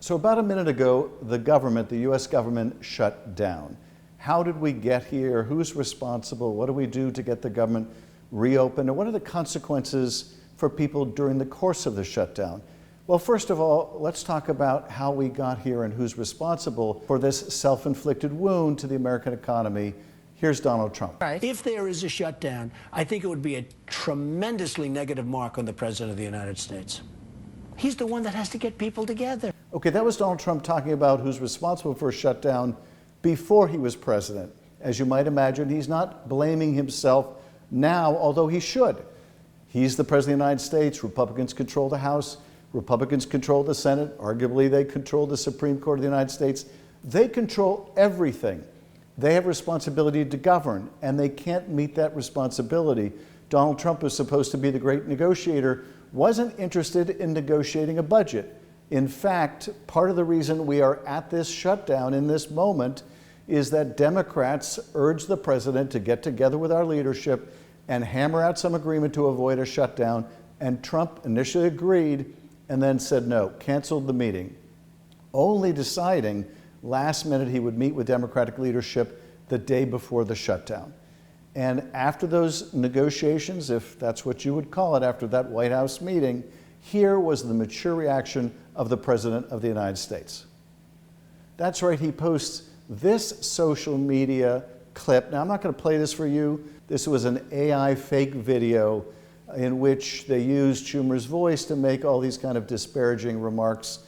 So about a minute ago, the government, the US government, shut down. How did we get here? Who's responsible? What do we do to get the government reopened? And what are the consequences for people during the course of the shutdown? Well, first of all, let's talk about how we got here and who's responsible for this self-inflicted wound to the American economy. Here's Donald Trump. Right. If there is a shutdown, I think it would be a tremendously negative mark on the President of the United States. He's the one that has to get people together. Okay, that was Donald Trump talking about who's responsible for a shutdown before he was president. As you might imagine, he's not blaming himself now, although he should. He's the President of the United States. Republicans control the House. Republicans control the Senate. Arguably, they control the Supreme Court of the United States. They control everything. They have responsibility to govern, and they can't meet that responsibility. Donald Trump was supposed to be the great negotiator, wasn't interested in negotiating a budget. In fact, part of the reason we are at this shutdown in this moment is that Democrats urged the president to get together with our leadership and hammer out some agreement to avoid a shutdown. And Trump initially agreed and then said no, canceled the meeting, only deciding last minute he would meet with Democratic leadership the day before the shutdown. And after those negotiations, if that's what you would call it, after that White House meeting, here was the mature reaction of the President of the United States. That's right, he posts this social media clip. Now, I'm not going to play this for you. This was an AI fake video in which they used Schumer's voice to make all these kind of disparaging remarks.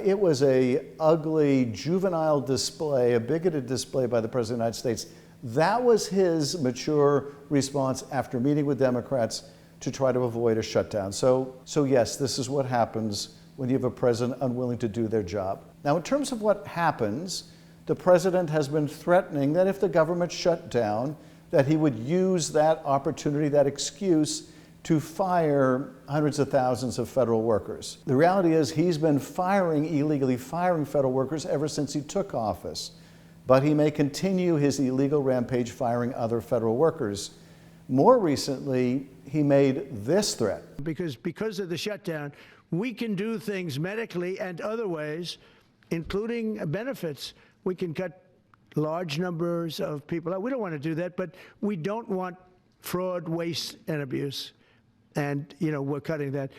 It was a ugly, juvenile display, a bigoted display by the President of the United States. That was his mature response after meeting with Democrats to try to avoid a shutdown. So yes, this is what happens when you have a president unwilling to do their job. Now, in terms of what happens, the president has been threatening that if the government shut down, that he would use that opportunity, that excuse, to fire hundreds of thousands of federal workers. The reality is he's been illegally firing federal workers ever since he took office. But he may continue his illegal rampage firing other federal workers. More recently, he made this threat. Because of the shutdown, we can do things medically and other ways, including benefits. We can cut large numbers of people out. We don't want to do that, but we don't want fraud, waste, and abuse. And, we're cutting that.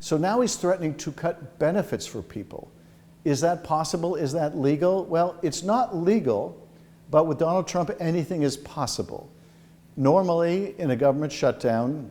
So now he's threatening to cut benefits for people. Is that possible? Is that legal? Well, it's not legal, but with Donald Trump, anything is possible. Normally, in a government shutdown,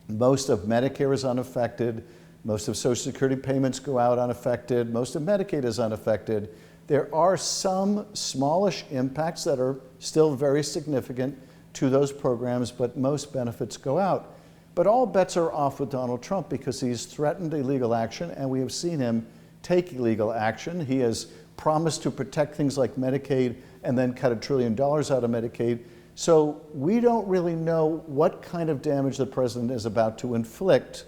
most of Medicare is unaffected, most of Social Security payments go out unaffected, most of Medicaid is unaffected. There are some smallish impacts that are still very significant to those programs, but most benefits go out. But all bets are off with Donald Trump because he's threatened illegal action, and we have seen him take illegal action. He has promised to protect things like Medicaid and then cut $1 trillion out of Medicaid. So we don't really know what kind of damage the president is about to inflict,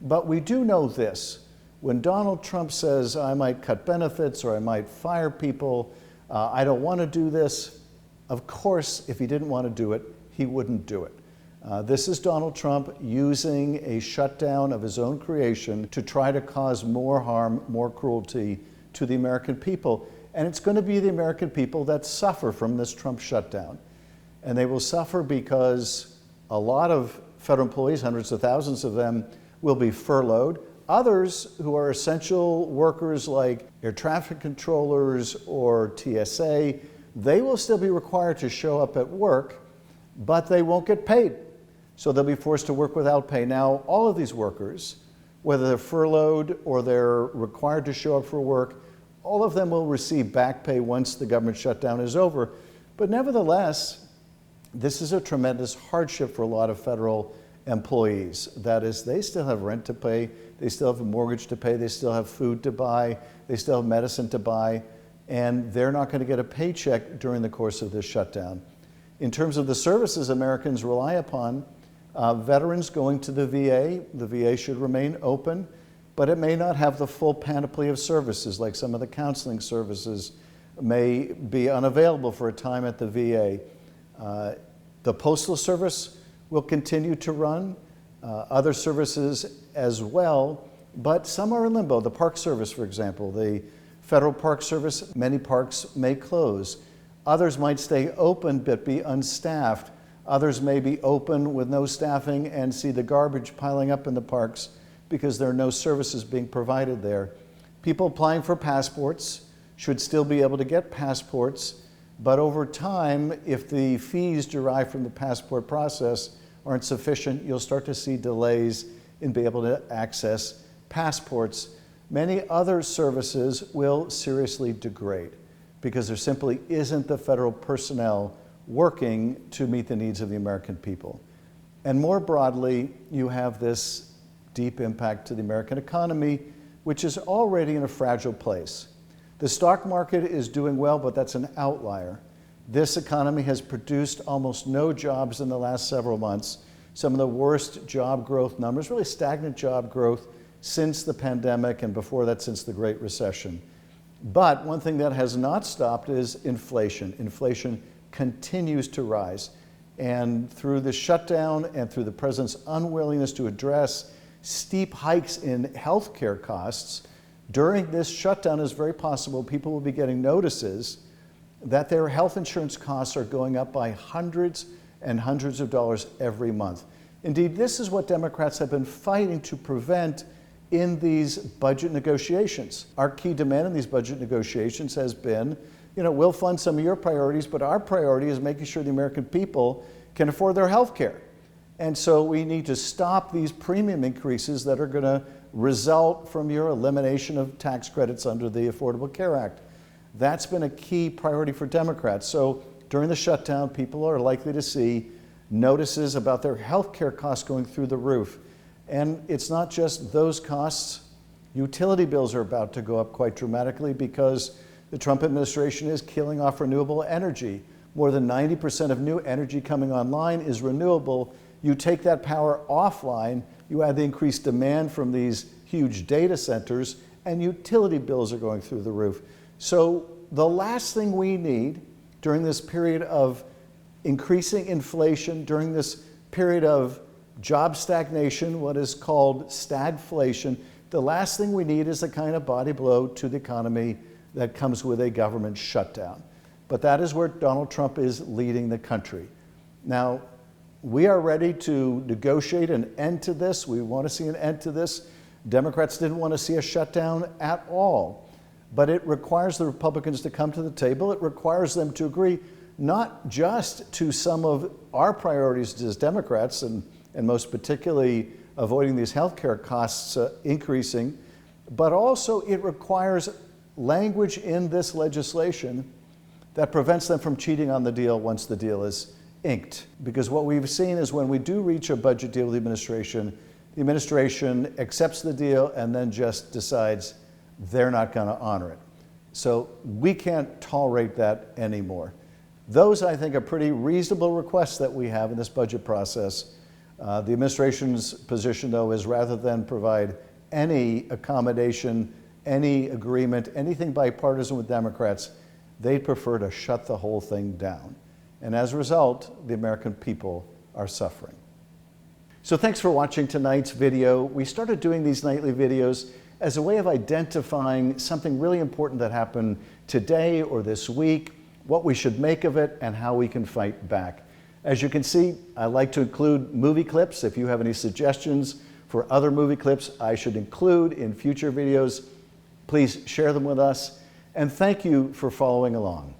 but we do know this. When Donald Trump says, I might cut benefits or I might fire people, I don't want to do this, of course, if he didn't want to do it, he wouldn't do it. This is Donald Trump using a shutdown of his own creation to try to cause more harm, more cruelty to the American people. And it's going to be the American people that suffer from this Trump shutdown. And they will suffer because a lot of federal employees, hundreds of thousands of them, will be furloughed. Others who are essential workers like air traffic controllers or TSA, they will still be required to show up at work, but they won't get paid. So they'll be forced to work without pay. Now, all of these workers, whether they're furloughed or they're required to show up for work, all of them will receive back pay once the government shutdown is over. But nevertheless, this is a tremendous hardship for a lot of federal employees. That is, they still have rent to pay, they still have a mortgage to pay, they still have food to buy, they still have medicine to buy, and they're not going to get a paycheck during the course of this shutdown. In terms of the services Americans rely upon, veterans going to the VA should remain open, but it may not have the full panoply of services, like some of the counseling services may be unavailable for a time at the VA. The Postal Service will continue to run, other services as well, but some are in limbo. The Park Service, for example, the Federal Park Service, many parks may close. Others might stay open but be unstaffed. Others may be open with no staffing and see the garbage piling up in the parks because there are no services being provided there. People applying for passports should still be able to get passports, but over time, if the fees derived from the passport process aren't sufficient, you'll start to see delays in being able to access passports. Many other services will seriously degrade because there simply isn't the federal personnel working to meet the needs of the American people. And more broadly, you have this deep impact to the American economy, which is already in a fragile place. The stock market is doing well, but that's an outlier. This economy has produced almost no jobs in the last several months. Some of the worst job growth numbers, really stagnant job growth since the pandemic, and before that, since the Great Recession. But one thing that has not stopped is inflation. Inflation continues to rise. And through the shutdown and through the president's unwillingness to address steep hikes in healthcare costs, during this shutdown, it's very possible people will be getting notices that their health insurance costs are going up by hundreds and hundreds of dollars every month. Indeed, this is what Democrats have been fighting to prevent in these budget negotiations. Our key demand in these budget negotiations has been, we'll fund some of your priorities, but our priority is making sure the American people can afford their health care. And so we need to stop these premium increases that are going to result from your elimination of tax credits under the Affordable Care Act. That's been a key priority for Democrats. So during the shutdown, people are likely to see notices about their health care costs going through the roof. And it's not just those costs. Utility bills are about to go up quite dramatically because the Trump administration is killing off renewable energy. More than 90% of new energy coming online is renewable. You take that power offline, you add the increased demand from these huge data centers, and utility bills are going through the roof. So the last thing we need during this period of increasing inflation, during this period of job stagnation, what is called stagflation, the last thing we need is the kind of body blow to the economy that comes with a government shutdown. But that is where Donald Trump is leading the country. Now, we are ready to negotiate an end to this. We want to see an end to this. Democrats didn't want to see a shutdown at all. But it requires the Republicans to come to the table. It requires them to agree not just to some of our priorities as Democrats, and most particularly avoiding these health care costs increasing, but also it requires language in this legislation that prevents them from cheating on the deal once the deal is inked. Because what we've seen is when we do reach a budget deal with the administration accepts the deal and then just decides they're not going to honor it. So we can't tolerate that anymore. Those, I think, are pretty reasonable requests that we have in this budget process. The administration's position, though, is rather than provide any accommodation, any agreement, anything bipartisan with Democrats, they'd prefer to shut the whole thing down. And as a result, the American people are suffering. So thanks for watching tonight's video. We started doing these nightly videos as a way of identifying something really important that happened today or this week, what we should make of it, and how we can fight back. As you can see, I like to include movie clips. If you have any suggestions for other movie clips I should include in future videos, please share them with us. And thank you for following along.